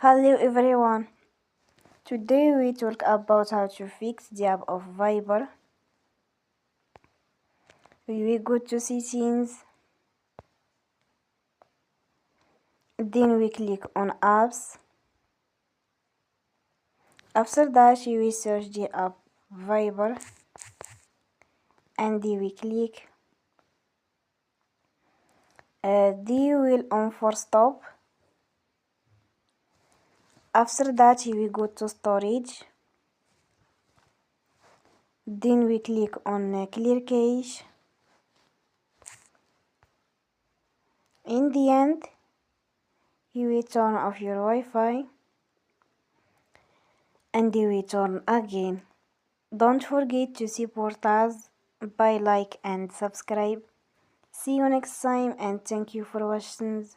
Hello everyone. Today we talk about how to fix the app of Viber. We go to settings, then we click on apps. After that we search the app Viber and we click the wheel on for stop. After that we go to storage, then we click on clear cache. In the end you will turn off your Wi-Fi and you will turn again. Don't forget to support us by like and subscribe. See you next time and thank you for watching.